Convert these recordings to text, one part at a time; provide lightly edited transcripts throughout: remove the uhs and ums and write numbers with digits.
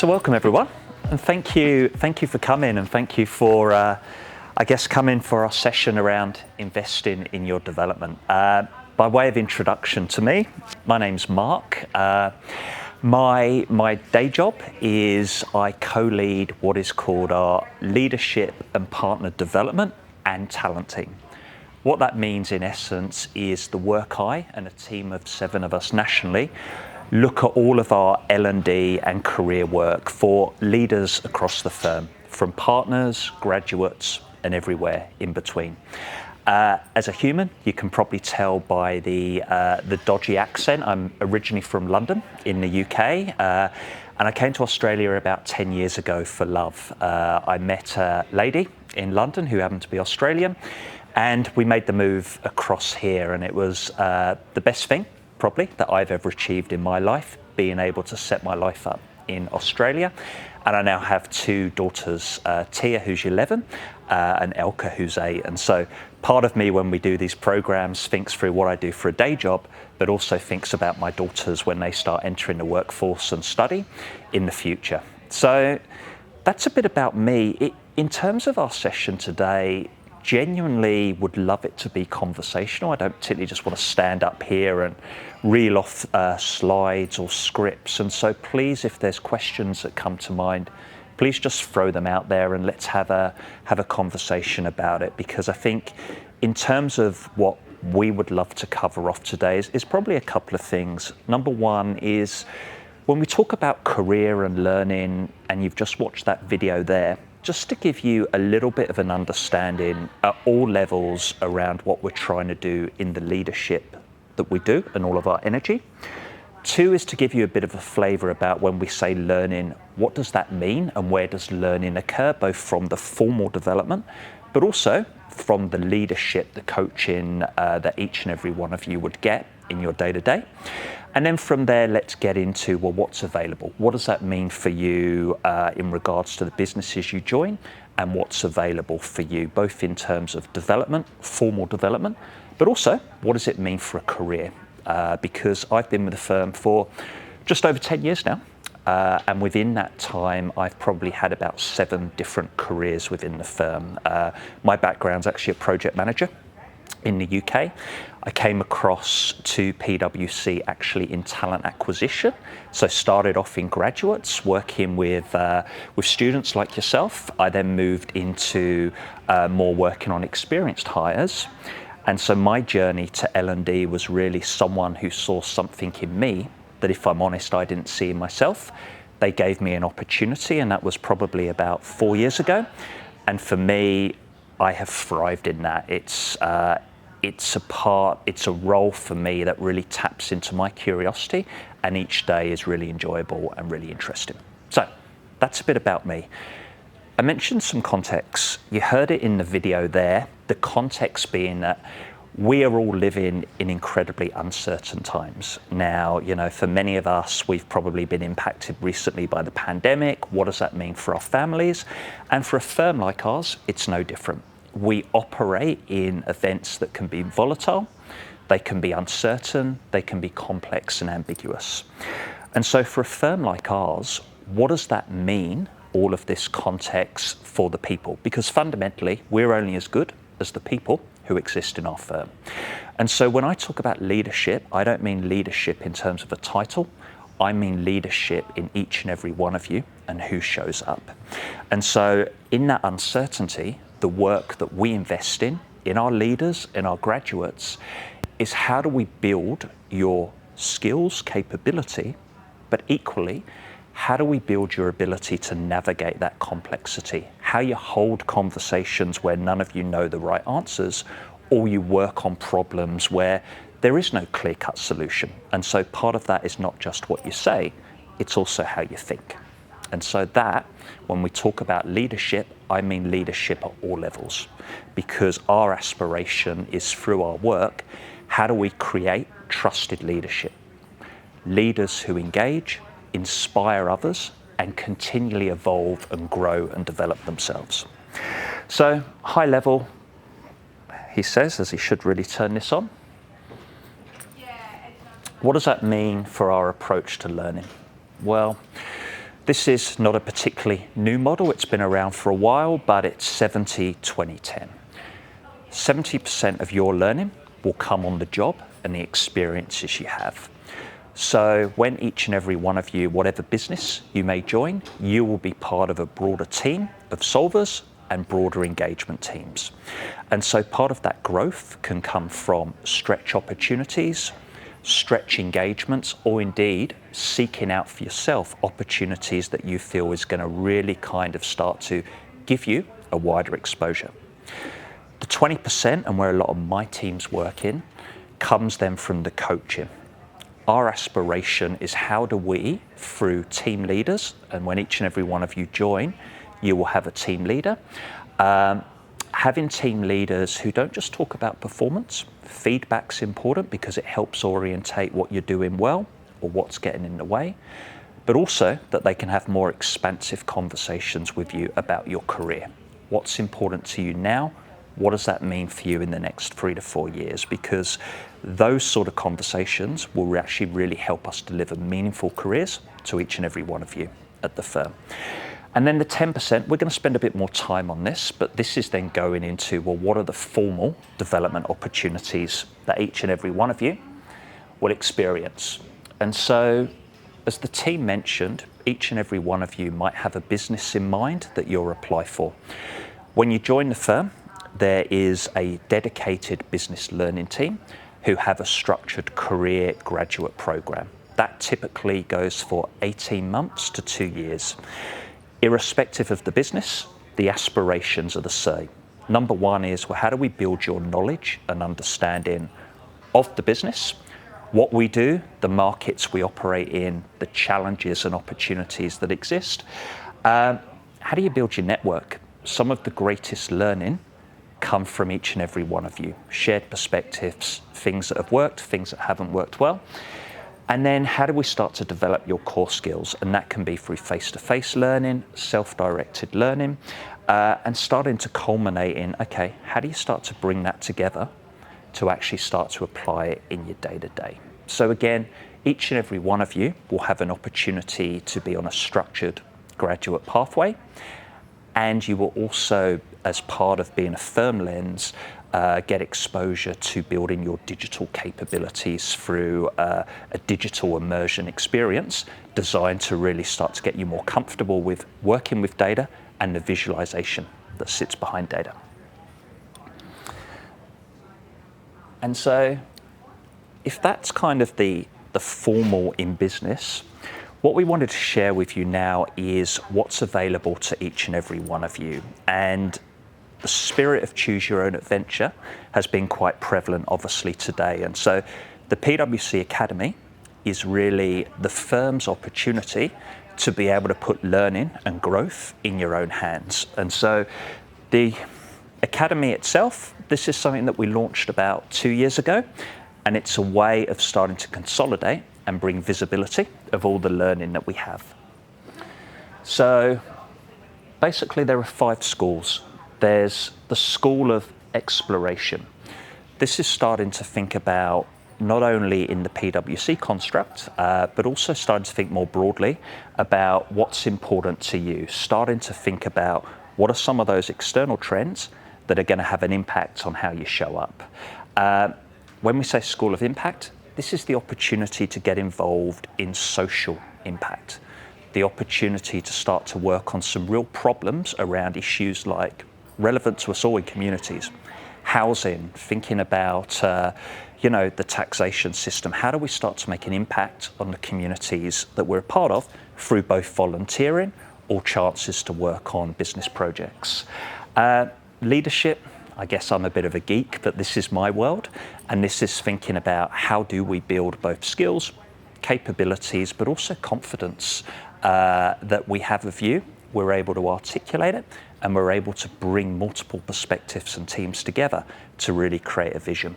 So welcome everyone, and thank you for coming, and thank you for, coming for our session around investing in your development. By way of introduction to me, my name's Mark. My day job is I co-lead what is called our leadership and partner development and talent team. What that means in essence is the work I and a team of 7 of us nationally look at all of our L&D and career work for leaders across the firm, from partners, graduates, and everywhere in between. As a human, you can probably tell by the dodgy accent. I'm originally from London in the UK, and I came to Australia about 10 years ago for love. I met a lady in London who happened to be Australian, and we made the move across here, and it was the best thing probably that I've ever achieved in my life, being able to set my life up in Australia. And I now have 2 daughters, Tia, who's 11, and Elka, who's 8. And so part of me, when we do these programs, thinks through what I do for a day job, but also thinks about my daughters when they start entering the workforce and study in the future. So that's a bit about me. In terms of our session today, genuinely would love it to be conversational. I don't particularly just want to stand up here and reel off slides or scripts. And so please, if there's questions that come to mind, please just throw them out there and let's have a conversation about it. Because I think in terms of what we would love to cover off today is probably a couple of things. Number one is when we talk about career and learning, and you've just watched that video there, just to give you a little bit of an understanding at all levels around what we're trying to do in the leadership that we do and all of our energy. 2 is to give you a bit of a flavour about when we say learning, what does that mean and where does learning occur, both from the formal development, but also from the leadership, the coaching that each and every one of you would get in your day-to-day. And then from there, let's get into, well, what's available? What does that mean for you in regards to the businesses you join, and what's available for you, both in terms of development, formal development, but also what does it mean for a career? Because I've been with the firm for just over 10 years now. And within that time, I've probably had about 7 different careers within the firm. My background's actually a project manager in the UK. I came across to PwC actually in talent acquisition. So started off in graduates working with students like yourself. I then moved into more working on experienced hires. And so my journey to L&D was really someone who saw something in me that, if I'm honest, I didn't see in myself. They gave me an opportunity, and that was probably about 4 years ago. And for me, I have thrived in that. It's a role for me that really taps into my curiosity, and each day is really enjoyable and really interesting. So that's a bit about me. I mentioned some context. You heard it in the video there, the context being that we are all living in incredibly uncertain times. Now, for many of us, we've probably been impacted recently by the pandemic. What does that mean for our families? And for a firm like ours, it's no different. We operate in events that can be volatile, they can be uncertain, they can be complex and ambiguous. And so for a firm like ours, what does that mean, all of this context for the people? Because fundamentally, we're only as good as the people who exist in our firm. And so when I talk about leadership, I don't mean leadership in terms of a title. I mean leadership in each and every one of you and who shows up. And so in that uncertainty, the work that we invest in our leaders, in our graduates, is how do we build your skills, capability, but equally, how do we build your ability to navigate that complexity? How you hold conversations where none of you know the right answers, or you work on problems where there is no clear-cut solution. And so part of that is not just what you say, it's also how you think. And so that, when we talk about leadership, I mean leadership at all levels, because our aspiration is through our work, how do we create trusted leadership? Leaders who engage, inspire others, and continually evolve and grow and develop themselves. So, high level, he says, as he should really turn this on. What does that mean for our approach to learning? Well, This is not a particularly new model. It's been around for a while, but it's 70-20-10. 70% of your learning will come on the job and the experiences you have. So when each and every one of you, whatever business you may join, you will be part of a broader team of solvers and broader engagement teams. And so part of that growth can come from stretch opportunities, stretch engagements, or indeed seeking out for yourself opportunities that you feel is going to really kind of start to give you a wider exposure. The 20%, and where a lot of my teams work in, comes then from the coaching. Our aspiration is how do we, through team leaders, and when each and every one of you join, you will have a team leader, having team leaders who don't just talk about performance. Feedback's important because it helps orientate what you're doing well or what's getting in the way, but also that they can have more expansive conversations with you about your career. What's important to you now? What does that mean for you in the next 3 to 4 years? Because those sort of conversations will actually really help us deliver meaningful careers to each and every one of you at the firm. And then the 10%, we're going to spend a bit more time on this, but this is then going into, well, what are the formal development opportunities that each and every one of you will experience? And so, as the team mentioned, each and every one of you might have a business in mind that you'll apply for. When you join the firm, there is a dedicated business learning team who have a structured career graduate program. That typically goes for 18 months to 2 years. Irrespective of the business, the aspirations are the same. Number one is, well, how do we build your knowledge and understanding of the business, what we do, the markets we operate in, the challenges and opportunities that exist? How do you build your network? Some of the greatest learning come from each and every one of you. Shared perspectives, things that have worked, things that haven't worked well. And then how do we start to develop your core skills? And that can be through face-to-face learning, self-directed learning, and starting to culminate in, okay, how do you start to bring that together to actually start to apply it in your day-to-day? So again, each and every one of you will have an opportunity to be on a structured graduate pathway. And you will also, as part of being a firm lens, get exposure to building your digital capabilities through a digital immersion experience designed to really start to get you more comfortable with working with data and the visualization that sits behind data. And so if that's kind of the formal in business, what we wanted to share with you now is what's available to each and every one of you. And the spirit of choose your own adventure has been quite prevalent, obviously, today. And so the PwC Academy is really the firm's opportunity to be able to put learning and growth in your own hands. And so the Academy itself, this is something that we launched about 2 years ago, and it's a way of starting to consolidate and bring visibility of all the learning that we have. So basically there are 5 schools. There's the School of Exploration. This is starting to think about not only in the PwC construct, but also starting to think more broadly about what's important to you, starting to think about what are some of those external trends that are going to have an impact on how you show up. When we say School of Impact, this is the opportunity to get involved in social impact, the opportunity to start to work on some real problems around issues like relevant to us all in communities, housing, thinking about the taxation system. How do we start to make an impact on the communities that we're a part of through both volunteering or chances to work on business projects? Leadership, I guess I'm a bit of a geek, but this is my world. And this is thinking about how do we build both skills, capabilities, but also confidence that we have of you. We're able to articulate it, and we're able to bring multiple perspectives and teams together to really create a vision.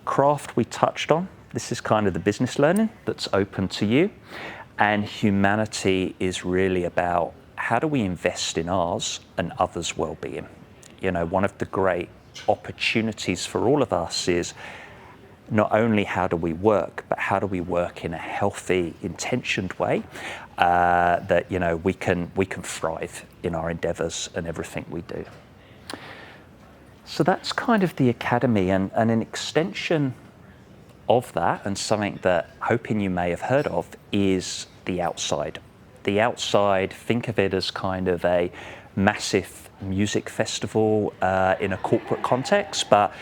Craft we touched on. This is kind of the business learning that's open to you. And humanity is really about how do we invest in ours and others' well-being. One of the great opportunities for all of us is not only how do we work, but how do we work in a healthy, intentioned way that we can thrive in our endeavours and everything we do. So that's kind of the academy, and an extension of that, and something that hoping you may have heard of, is the outside. The outside, think of it as kind of a massive music festival in a corporate context, but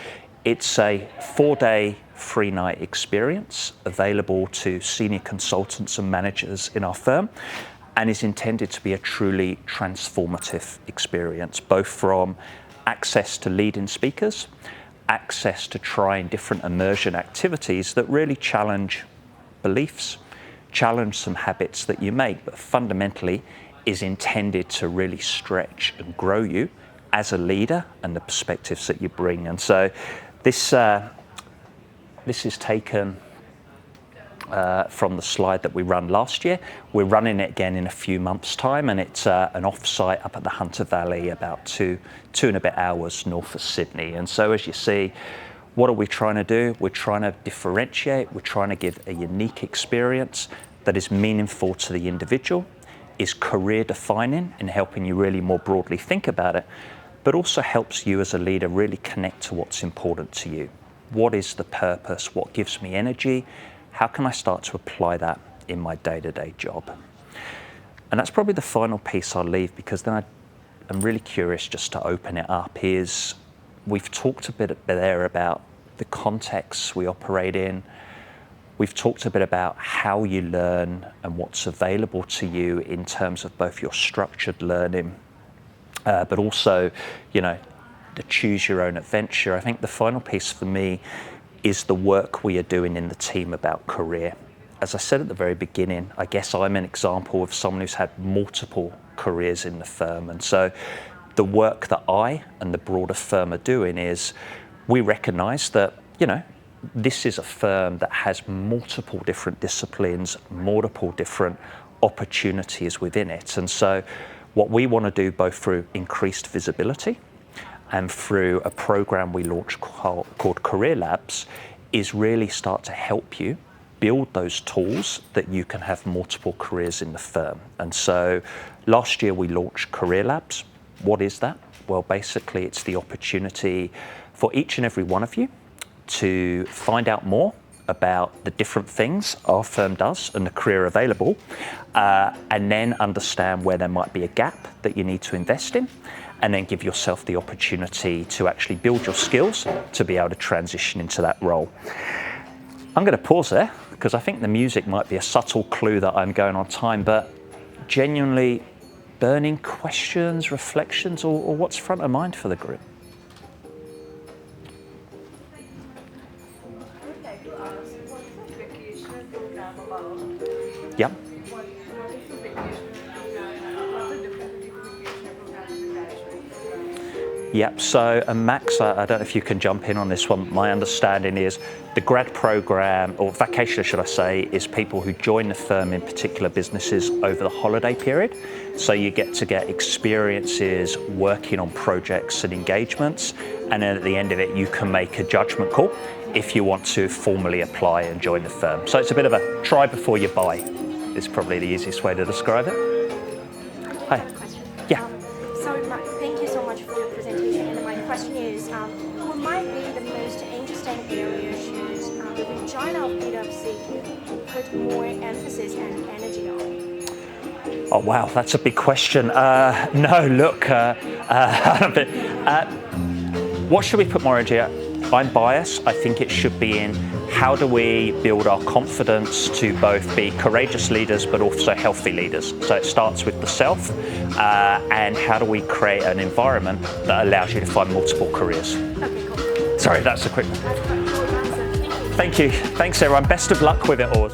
it's a 4-day, 3-night experience available to senior consultants and managers in our firm, and is intended to be a truly transformative experience, both from access to leading speakers, access to trying different immersion activities that really challenge beliefs, challenge some habits that you make, but fundamentally is intended to really stretch and grow you as a leader and the perspectives that you bring. And so this is taken from the slide that we ran last year. We're running it again in a few months' time, and it's an off-site up at the Hunter Valley, about two and a bit hours north of Sydney. And so as you see, what are we trying to do? We're trying to differentiate. We're trying to give a unique experience that is meaningful to the individual, is career defining in helping you really more broadly think about it, but also helps you as a leader really connect to what's important to you. What is the purpose? What gives me energy? How can I start to apply that in my day-to-day job? And that's probably the final piece I'll leave, because then I'm really curious just to open it up, is we've talked a bit there about the contexts we operate in. We've talked a bit about how you learn and what's available to you in terms of both your structured learning, but also, the choose your own adventure. I think the final piece for me is the work we are doing in the team about career. As I said at the very beginning, I guess I'm an example of someone who's had multiple careers in the firm. And so the work that I and the broader firm are doing is we recognize that, this is a firm that has multiple different disciplines, multiple different opportunities within it. And so what we want to do, both through increased visibility and through a program we launched called Career Labs, is really start to help you build those tools that you can have multiple careers in the firm. And so last year we launched Career Labs. What is that? Well, basically it's the opportunity for each and every one of you to find out more about the different things our firm does and the career available, and then understand where there might be a gap that you need to invest in, and then give yourself the opportunity to actually build your skills to be able to transition into that role. I'm going to pause there because I think the music might be a subtle clue that I'm going on time, but genuinely burning questions, reflections, or what's front of mind for the group? Yep. Yep, so Max, I don't know if you can jump in on this one. My understanding is the grad program, or vacationer should I say, is people who join the firm in particular businesses over the holiday period. So you get to get experiences working on projects and engagements, and then at the end of it you can make a judgment call if you want to formally apply and join the firm. So it's a bit of a try before you buy, is probably the easiest way to describe it. Hi. Yeah. Thank you so much for your presentation. And my question is, what might be the most interesting area should the regina of PwC put more emphasis and energy on? Oh wow, that's a big question. No, look, what should we put more energy at? I'm biased. I think it should be in how do we build our confidence to both be courageous leaders but also healthy leaders. So it starts with the self, and how do we create an environment that allows you to find multiple careers. Okay, cool. Sorry, that's a quick one. Thank you. Thanks everyone. Best of luck with it all.